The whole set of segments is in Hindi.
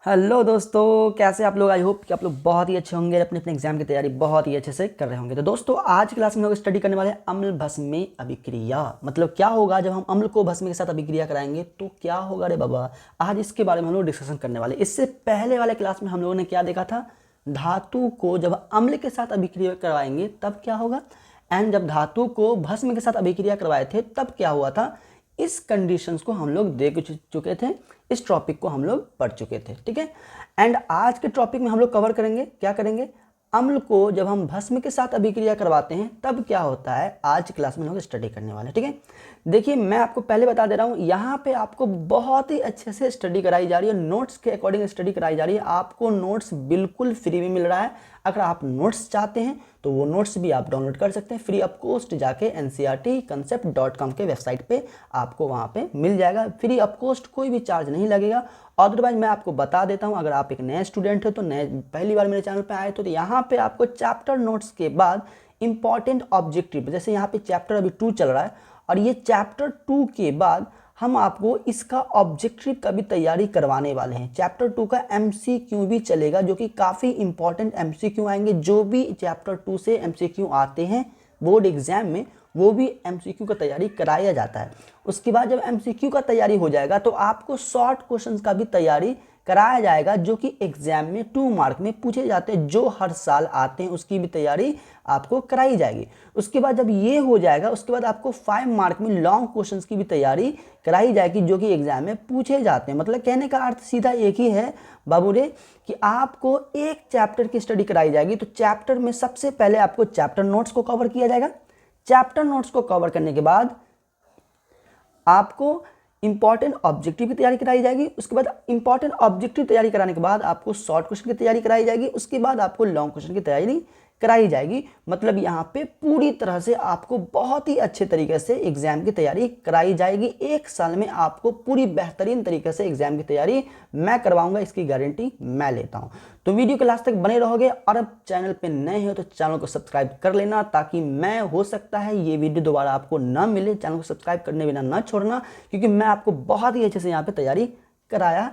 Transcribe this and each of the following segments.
हेलो दोस्तों, कैसे आप लोग। आई होप कि आप लोग बहुत ही अच्छे होंगे, अपने अपने एग्जाम की तैयारी बहुत ही अच्छे से कर रहे होंगे। तो दोस्तों आज क्लास में हम लोग स्टडी करने वाले हैं अम्ल भस्म अभिक्रिया। मतलब क्या होगा जब हम अम्ल को भस्म के साथ अभिक्रिया कराएंगे तो क्या होगा रे बाबा। आज इसके बारे में हम लोग डिस्कशन करने वाले। इससे पहले वाले क्लास में हम लोगों ने क्या देखा था, धातु को जब अम्ल के साथ अभिक्रिया करवाएंगे तब क्या होगा, एंड जब धातु को भस्म के साथ अभिक्रिया करवाए थे तब क्या हुआ था। इस कंडीशंस को हम लोग देख चुके थे, इस टॉपिक को हम लोग पढ़ चुके थे। ठीक है, एंड आज के टॉपिक में हम लोग कवर करेंगे, क्या करेंगे, अम्ल को जब हम भस्म के साथ अभिक्रिया करवाते हैं तब क्या होता है। आज क्लास में हम लोग स्टडी करने वाले हैं। ठीक है, देखिए मैं आपको पहले बता दे रहा हूँ, यहाँ पे आपको बहुत ही अच्छे से स्टडी कराई जा रही है, नोट्स के अकॉर्डिंग स्टडी कराई जा रही है। आपको नोट्स बिल्कुल फ्री में मिल रहा है। अगर आप नोट्स चाहते हैं तो वो नोट्स भी आप डाउनलोड कर सकते हैं फ्री ऑफ कॉस्ट, जाके ncrtconcept.com के वेबसाइट पे आपको वहाँ पे मिल जाएगा फ्री ऑफ कॉस्ट, कोई भी चार्ज नहीं लगेगा। अदरवाइज मैं आपको बता देता हूँ, अगर आप एक नए स्टूडेंट हो तो नए पहली बार मेरे चैनल पे आए तो यहाँ पे आपको चैप्टर नोट्स के बाद इंपॉर्टेंट ऑब्जेक्टिव, जैसे यहाँ पे चैप्टर अभी 2 चल रहा है और ये चैप्टर 2 के बाद हम आपको इसका ऑब्जेक्टिव का भी तैयारी करवाने वाले हैं। चैप्टर 2 का एमसीक्यू भी चलेगा, जो कि काफ़ी इंपॉर्टेंट एमसीक्यू आएंगे। जो भी चैप्टर 2 से एमसीक्यू आते हैं बोर्ड एग्जाम में, वो भी एमसीक्यू का तैयारी कराया जाता है। उसके बाद जब एमसीक्यू का तैयारी हो जाएगा तो आपको शॉर्ट क्वेश्चंस का भी तैयारी कराया जाएगा, जो कि एग्जाम में 2 मार्क में पूछे जाते हैं, जो हर साल आते हैं, उसकी भी तैयारी आपको कराई जाएगी। उसके बाद जब ये हो जाएगा उसके बाद आपको 5 मार्क में लॉन्ग क्वेश्चंस की भी तैयारी कराई जाएगी, जो कि एग्जाम में पूछे जाते हैं। मतलब कहने का अर्थ सीधा एक ही है बाबू रे, कि आपको एक चैप्टर की स्टडी कराई जाएगी। तो चैप्टर में सबसे पहले आपको चैप्टर नोट्स को कवर किया जाएगा। चैप्टर नोट्स को कवर करने के बाद आपको इंपॉर्टेंट ऑब्जेक्टिव की तैयारी कराई जाएगी। उसके बाद इंपॉर्टेंट ऑब्जेक्टिव तैयारी कराने के बाद आपको शॉर्ट क्वेश्चन की तैयारी कराई जाएगी। उसके बाद आपको लॉन्ग क्वेश्चन की तैयारी कराई जाएगी। मतलब यहाँ पे पूरी तरह से आपको बहुत ही अच्छे तरीके से एग्जाम की तैयारी कराई जाएगी। एक साल में आपको पूरी बेहतरीन तरीके से एग्जाम की तैयारी मैं करवाऊंगा, इसकी गारंटी मैं लेता हूँ। तो वीडियो के लास्ट तक बने रहोगे, और अब चैनल पे नए हो तो चैनल को सब्सक्राइब कर लेना, ताकि मैं, हो सकता है ये वीडियो दोबारा आपको ना मिले, चैनल को सब्सक्राइब करने बिना ना छोड़ना, क्योंकि मैं आपको बहुत ही अच्छे से यहाँ पे तैयारी कराया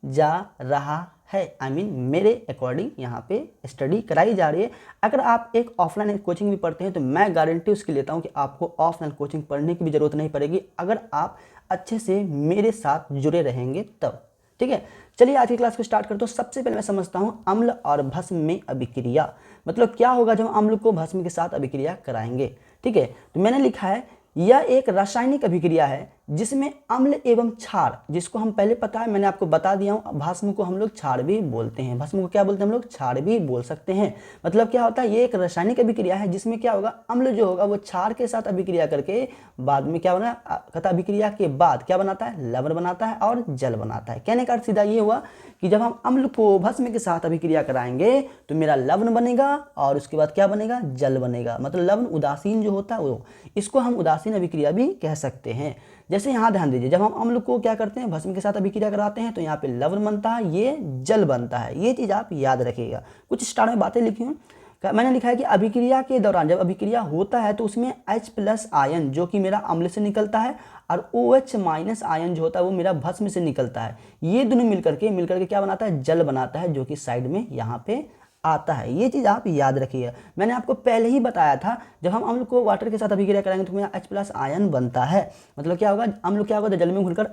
जा रहा है। मेरे अकॉर्डिंग यहाँ पे स्टडी कराई जा रही है। अगर आप एक ऑफलाइन कोचिंग भी पढ़ते हैं तो मैं गारंटी उसकी लेता हूँ कि आपको ऑफलाइन कोचिंग पढ़ने की भी जरूरत नहीं पड़ेगी, अगर आप अच्छे से मेरे साथ जुड़े रहेंगे तब। ठीक है, चलिए आज की क्लास को स्टार्ट करते हो। सबसे पहले मैं समझता हूँ अम्ल और भस्म में अभिक्रिया। मतलब क्या होगा जब अम्ल को भस्म के साथ अभिक्रिया कराएंगे। ठीक है, तो मैंने लिखा है यह एक रासायनिक अभिक्रिया है जिसमें अम्ल एवं क्षार, जिसको हम पहले पता है, मैंने आपको बता दिया हूँ, भस्म को हम लोग क्षार भी बोलते हैं। भस्म को क्या बोलते हैं हम लोग, क्षार भी बोल सकते हैं। मतलब क्या होता है, ये एक रासायनिक अभिक्रिया है जिसमें क्या होगा, अम्ल जो होगा वो क्षार के साथ अभिक्रिया करके बाद में क्या बना, कहता अभिक्रिया के बाद क्या बनाता है, लवण बनाता है और जल बनाता है। कहने का अर्थ सीधा ये हुआ कि जब हम अम्ल को भस्म के साथ अभिक्रिया कराएंगे तो मेरा लवण बनेगा और उसके बाद क्या बनेगा, जल बनेगा। मतलब लवण उदासीन जो होता है वो, इसको हम उदासीन अभिक्रिया भी कह सकते हैं। जैसे यहाँ ध्यान दीजिए, जब हम अम्ल को क्या करते हैं, भस्म के साथ अभिक्रिया कराते हैं तो यहाँ पे लवण बनता है, ये जल बनता है। ये चीज़ आप याद रखिएगा। कुछ स्टार्ट में बातें लिखी हूँ, मैंने लिखा है कि अभिक्रिया के दौरान जब अभिक्रिया होता है तो उसमें H+ आयन जो कि मेरा अम्ल से निकलता है और OH- आयन जो होता है वो मेरा भस्म से निकलता है। ये दोनों मिलकर के क्या बनाता है, जल बनाता है, जो कि साइड में यहाँ पे आता है। ये चीज़ आप याद रखिए। मैंने आपको पहले ही बताया था, जब हम अम्ल को वाटर के साथ अभिक्रिया कराएंगे तो मेरा H+ आयन बनता है। मतलब क्या होगा, अम्ल क्या होगा, जल में घुलकर,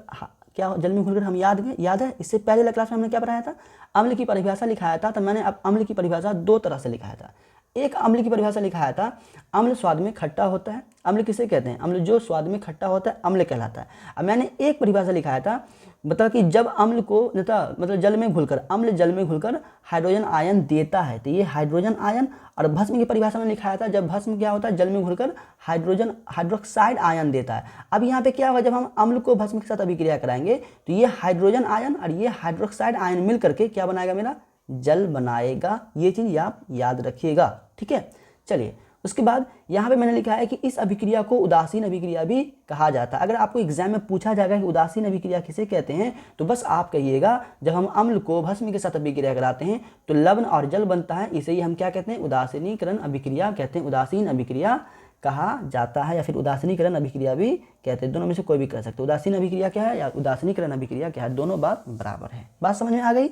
क्या जल में घुलकर, हम याद है इससे पहले क्लास में हमने क्या पढ़ाया था, अम्ल की परिभाषा लिखाया था। तो मैंने अब अम्ल की परिभाषा 2 तरह से लिखाया था। एक अम्ल की परिभाषा लिखाया था, अम्ल स्वाद में खट्टा होता है। अम्ल किसे कहते हैं, अम्ल जो स्वाद में खट्टा होता है अम्ल कहलाता है। अब मैंने एक परिभाषा लिखाया था, मतलब कि जब अम्ल को मतलब जल में घुलकर, अम्ल जल में घुलकर हाइड्रोजन आयन देता है तो ये हाइड्रोजन आयन। और भस्म की परिभाषा में लिखाया था, जब भस्म क्या होता है, जल में घुलकर हाइड्रोक्साइड आयन देता है। अब यहाँ पे क्या होगा, जब हम अम्ल को भस्म के साथ अभिक्रिया कराएंगे तो ये हाइड्रोजन आयन और ये हाइड्रोक्साइड आयन मिल करके क्या बनाएगा, मेरा जल बनाएगा। ये चीज़ आप याद रखिएगा। ठीक है, चलिए उसके बाद यहाँ पे मैंने लिखा है कि इस अभिक्रिया को उदासीन अभिक्रिया भी कहा जाता है। अगर आपको एग्जाम में पूछा जाएगा कि उदासीन अभिक्रिया किसे कहते हैं, तो बस आप कहिएगा जब हम अम्ल को भस्म के साथ अभिक्रिया कराते हैं तो लवण और जल बनता है, इसे ही हम क्या कहते हैं, उदासीनीकरण अभिक्रिया कहते हैं। उदासीन अभिक्रिया कहा जाता है या फिर उदासीनीकरण अभिक्रिया भी कहते हैं, दोनों में से कोई भी कह सकते हैं। उदासीन अभिक्रिया क्या है या उदासीनीकरण अभिक्रिया क्या है, दोनों बात बराबर है। बात समझ में आ गई।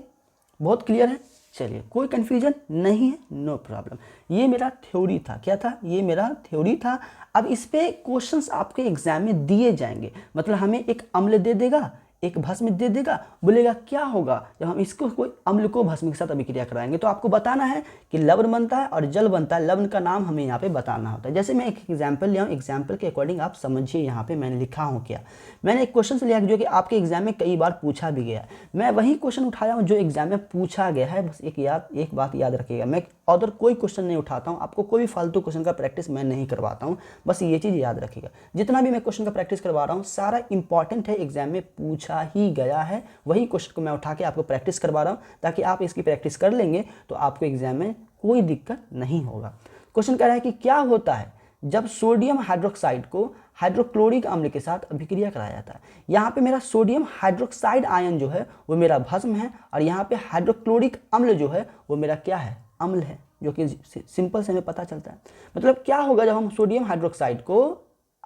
बहुत क्लियर है। चलिए, कोई कन्फ्यूजन नहीं है, नो प्रॉब्लम। ये मेरा थ्योरी था। क्या था? ये मेरा थ्योरी था। अब इस पे क्वेश्चंस आपके एग्जाम में दिए जाएंगे, मतलब हमें एक अम्ल दे देगा, एक भस्म दे देगा, बोलेगा क्या होगा जब हम इसको कोई अम्ल को भस्म के साथ अभिक्रिया कराएंगे। तो आपको बताना है कि लवण बनता है और जल बनता है। लवण का नाम हमें यहाँ पे बताना होता है। जैसे मैं एक एग्जाम्पल लिया हूँ, एग्जाम्पल के अकॉर्डिंग आप समझिए। यहाँ पे मैंने लिखा हूँ क्या, मैंने एक क्वेश्चन लिया जो कि आपके एग्जाम में कई बार पूछा भी गया। मैं वही क्वेश्चन उठाया हूँ जो एग्जाम में पूछा गया है। बस एक बात याद रखिएगा, मैं अदर कोई क्वेश्चन नहीं उठाता हूँ, आपको कोई भी फालतू क्वेश्चन का प्रैक्टिस मैं नहीं करवाता हूँ। बस ये चीज़ याद रखिएगा, जितना भी मैं क्वेश्चन का प्रैक्टिस करवा रहा हूँ सारा इंपॉर्टेंट है, एग्जाम में पूछा ही गया है। वही क्वेश्चन को मैं उठा के आपको प्रैक्टिस करवा रहा हूँ, ताकि आप इसकी प्रैक्टिस कर लेंगे तो आपको एग्जाम में कोई दिक्कत नहीं होगा। क्वेश्चन कह रहा है कि क्या होता है जब सोडियम हाइड्रोक्साइड को हाइड्रोक्लोरिक अम्ल के साथ अभिक्रिया कराया जाता है। यहाँ पे मेरा सोडियम हाइड्रोक्साइड आयन जो है वो मेरा भस्म है, और यहाँ पे हाइड्रोक्लोरिक अम्ल जो है वो मेरा क्या है? अम्ल है, जो कि सिंपल से हमें पता चलता है। मतलब क्या होगा जब हम सोडियम हाइड्रोक्साइड को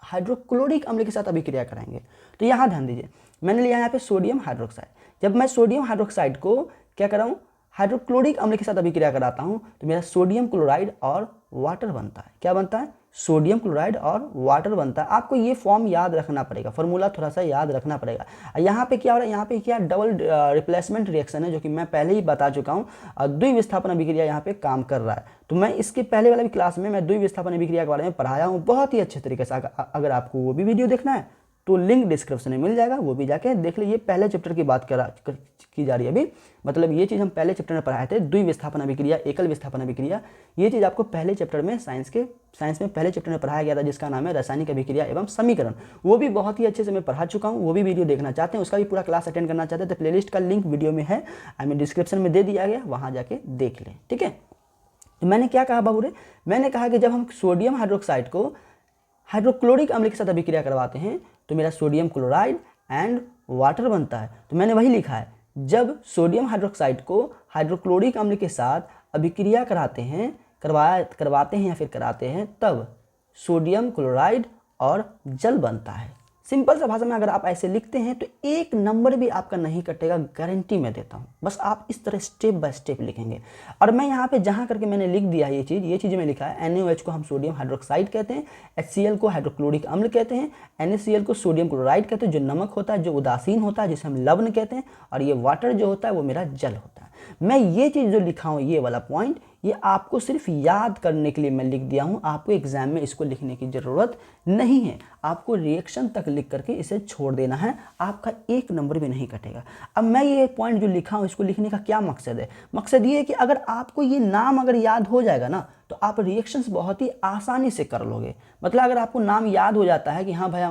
हाइड्रोक्लोरिक अम्ल के साथ अभिक्रिया कराएंगे। तो यहाँ ध्यान दीजिए, मैंने लिया यहाँ पे सोडियम हाइड्रोक्साइड। जब मैं सोडियम हाइड्रोक्साइड को क्या कराऊँ? हाइड्रोक्लोरिक अम्ल के साथ अभिक्रिया कराता हूँ, तो मेरा सोडियम क्लोराइड और वाटर बनता है। क्या बनता है? सोडियम क्लोराइड और वाटर बनता है। आपको ये फॉर्म याद रखना पड़ेगा, फॉर्मूला थोड़ा सा याद रखना पड़ेगा। यहाँ पे क्या हो रहा है? यहाँ पे क्या डबल रिप्लेसमेंट रिएक्शन है, जो कि मैं पहले ही बता चुका हूँ। द्विविस्थापन अभिक्रिया यहाँ पे काम कर रहा है। तो मैं इसके पहले वाले क्लास में मैं द्विविस्थापन अभिक्रिया के बारे में पढ़ाया हूँ बहुत ही अच्छे तरीके से। अगर आपको वो भी वीडियो देखना है तो लिंक डिस्क्रिप्शन में मिल जाएगा, वो भी जाके देख लीजिए। पहले चैप्टर की बात की जा रही है अभी, मतलब ये चीज़ हम पहले चैप्टर में पढ़ाए थे, द्विविस्थापन अभिक्रिया, एकल विस्थापन अभिक्रिया। ये चीज़ आपको पहले चैप्टर में साइंस में पहले चैप्टर में पढ़ाया गया था, जिसका नाम है रासायनिक अभिक्रिया एवं समीकरण। वो भी बहुत ही अच्छे से मैं पढ़ा चुका हूँ। वो भी वीडियो देखना चाहते हैं, उसका भी पूरा क्लास अटेंड करना चाहते हैं तो प्लेलिस्ट का लिंक वीडियो में है, मैं डिस्क्रिप्शन में दे दिया गया, वहाँ जाके देख लें। ठीक है, तो मैंने क्या कहा बाबू रे? मैंने कहा कि जब हम सोडियम हाइड्रोक्साइड को हाइड्रोक्लोरिक अम्ल के साथ अभिक्रिया करवाते हैं तो मेरा सोडियम क्लोराइड एंड वाटर बनता है। तो मैंने वही लिखा है, जब सोडियम हाइड्रोक्साइड को हाइड्रोक्लोरिक अम्ल के साथ अभिक्रिया करवाते हैं या फिर कराते हैं, तब सोडियम क्लोराइड और जल बनता है। सिंपल सा भाषा में अगर आप ऐसे लिखते हैं तो एक नंबर भी आपका नहीं कटेगा, गारंटी मैं देता हूँ। बस आप इस तरह स्टेप बाय स्टेप लिखेंगे। और मैं यहाँ पे जहाँ करके मैंने लिख दिया ये चीज़ में लिखा है, NaOH को हम सोडियम हाइड्रोक्साइड कहते हैं, HCl को हाइड्रोक्लोरिक अम्ल कहते हैं, NaCl को सोडियम क्लोराइड कहते हैं जो नमक होता है, जो उदासीन होता है, जिसे हम लवण कहते हैं, और ये वाटर जो होता है वो मेरा जल होता है। मैं ये चीज़ जो लिखा हूँ, ये वाला पॉइंट, ये आपको सिर्फ याद करने के लिए मैं लिख दिया हूँ। आपको एग्जाम में इसको लिखने की ज़रूरत नहीं है। आपको रिएक्शन तक लिख करके इसे छोड़ देना है, आपका एक नंबर भी नहीं कटेगा। अब मैं ये पॉइंट जो लिखा हूँ, इसको लिखने का क्या मकसद है? मकसद ये है कि अगर आपको ये नाम अगर याद हो जाएगा ना, तो आप रिएक्शंस बहुत ही आसानी से कर लोगे। मतलब अगर आपको नाम याद हो जाता है कि हाँ भाई,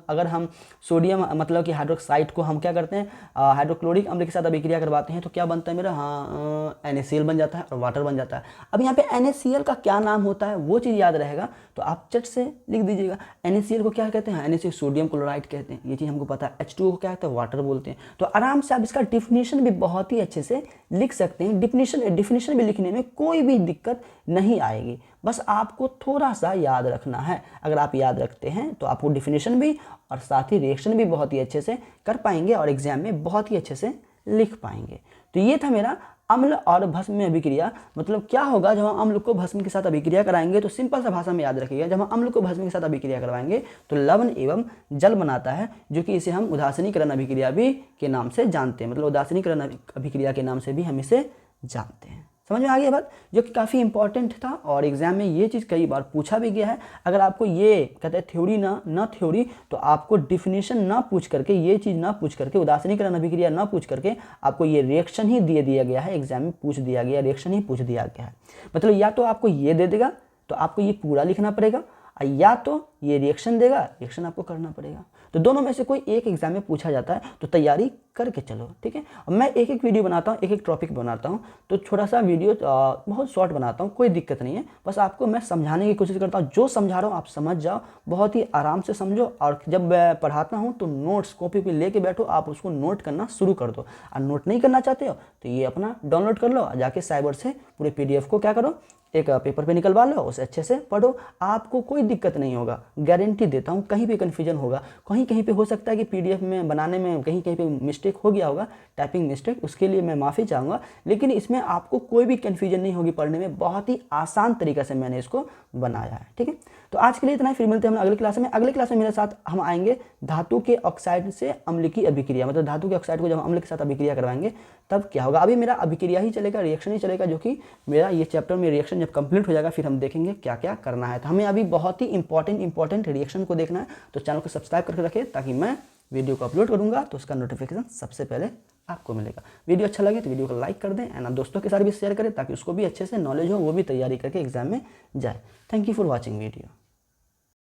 अगर हम सोडियम मतलब कि हाइड्रोक्साइड को हम क्या करते हैं, हाइड्रोक्लोरिक अम्ल के साथ अभिक्रिया करवाते हैं, तो क्या बनता है मेरा? हाँ, NaCl बन जाता है और वाटर बन जाता है। अब यहाँ पे NaCl का क्या नाम होता है वो चीज़ याद रहेगा तो आप चट से लिख दीजिएगा। NaCl को क्या कहते हैं? NaCl सोडियम क्लोराइड कहते हैं, ये चीज़ हमको पता है। H2O को क्या कहते हैं? वाटर बोलते हैं। तो आराम से आप इसका डिफिनीशन भी बहुत ही अच्छे से लिख सकते हैं। डिफिनीशन भी लिखने में कोई भी दिक्कत नहीं आएगी, बस आपको थोड़ा सा याद रखना है। अगर आप याद रखते हैं तो आपको डिफिनीशन भी और साथ ही रिएक्शन भी बहुत ही अच्छे से कर पाएंगे और एग्जाम में बहुत ही अच्छे से लिख पाएंगे। तो ये था मेरा अम्ल और भस्म में अभिक्रिया। मतलब क्या होगा जब हम अम्ल को भस्म के साथ अभिक्रिया कराएंगे, तो सिंपल सा भाषा में याद रखिएगा, जब हम अम्ल को भस्म के साथ अभिक्रिया करवाएंगे तो लवण एवं जल बनाता है, जो कि इसे हम उदासीनीकरण अभिक्रिया भी के नाम से जानते हैं। मतलब उदासीनीकरण अभिक्रिया के नाम से भी हम इसे जानते हैं। समझ में आ गया बात, जो कि काफ़ी इंपॉर्टेंट था और एग्जाम में ये चीज़ कई बार पूछा भी गया है। अगर आपको ये कहते हैं थ्योरी ना थ्योरी, तो आपको डिफिनीशन ना पूछ करके, ये चीज़ ना पूछ करके, उदासीनीकरण अभिक्रिया ना पूछ करके, आपको ये रिएक्शन ही दे दिया गया है, एग्जाम में पूछ दिया गया, रिएक्शन ही पूछ दिया गया है। मतलब या तो आपको ये दे देगा तो आपको ये पूरा लिखना पड़ेगा, या तो ये रिएक्शन देगा, रिएक्शन आपको करना पड़ेगा। तो दोनों में से कोई एक एग्जाम में पूछा जाता है, तो तैयारी करके चलो। ठीक है, अब मैं एक एक वीडियो बनाता हूँ, एक एक टॉपिक बनाता हूँ, तो थोड़ा सा वीडियो बहुत शॉर्ट बनाता हूँ, कोई दिक्कत नहीं है। बस आपको मैं समझाने की कोशिश करता हूँ, जो समझा रहा हूँ आप समझ जाओ, बहुत ही आराम से समझो। और जब मैं पढ़ाता हूँ तो नोट्स कॉपी पे लेके बैठो, आप उसको नोट करना शुरू कर दो। और नोट नहीं करना चाहते हो तो ये अपना डाउनलोड कर लो, जाके साइबर से पूरे PDF को क्या करो, एक पेपर पे निकलवा लो, उसे अच्छे से पढ़ो, आपको कोई दिक्कत नहीं होगा, गारंटी देता हूँ। कहीं पे कन्फ्यूजन होगा, कहीं पे हो सकता है कि PDF में बनाने में कहीं पे मिस्टेक हो गया होगा, टाइपिंग मिस्टेक, उसके लिए मैं माफ़ी चाहूँगा। लेकिन इसमें आपको कोई भी कन्फ्यूजन नहीं होगी पढ़ने में, बहुत ही आसान तरीक़े से मैंने इसको बनाया है। ठीक है, तो आज के लिए इतना ही, फिर मिलते हैं हम अगले क्लास में। अगले क्लास में मेरे साथ हम आएंगे धातु के ऑक्साइड से अम्ल की अभिक्रिया, मतलब धातु के ऑक्साइड को जब हम अम्ल के साथ अभिक्रिया करवाएंगे तब क्या होगा। अभी मेरा अभिक्रिया ही चलेगा, रिएक्शन ही चलेगा, जो कि मेरा ये चैप्टर में रिएक्शन जब कंप्लीट हो जाएगा फिर हम देखेंगे क्या क्या करना है। तो हमें अभी बहुत ही इंपॉर्टेंट रिएक्शन को देखना है, तो चैनल को सब्सक्राइब करके रखें ताकि मैं वीडियो को अपलोड करूँगा तो उसका नोटिफिकेशन सबसे पहले आपको मिलेगा। वीडियो अच्छा लगे तो वीडियो को लाइक कर दें एंड दोस्तों के साथ भी शेयर करें ताकि उसको भी अच्छे से नॉलेज हो, वो भी तैयारी करके एग्जाम में जाए। Thank you for watching video.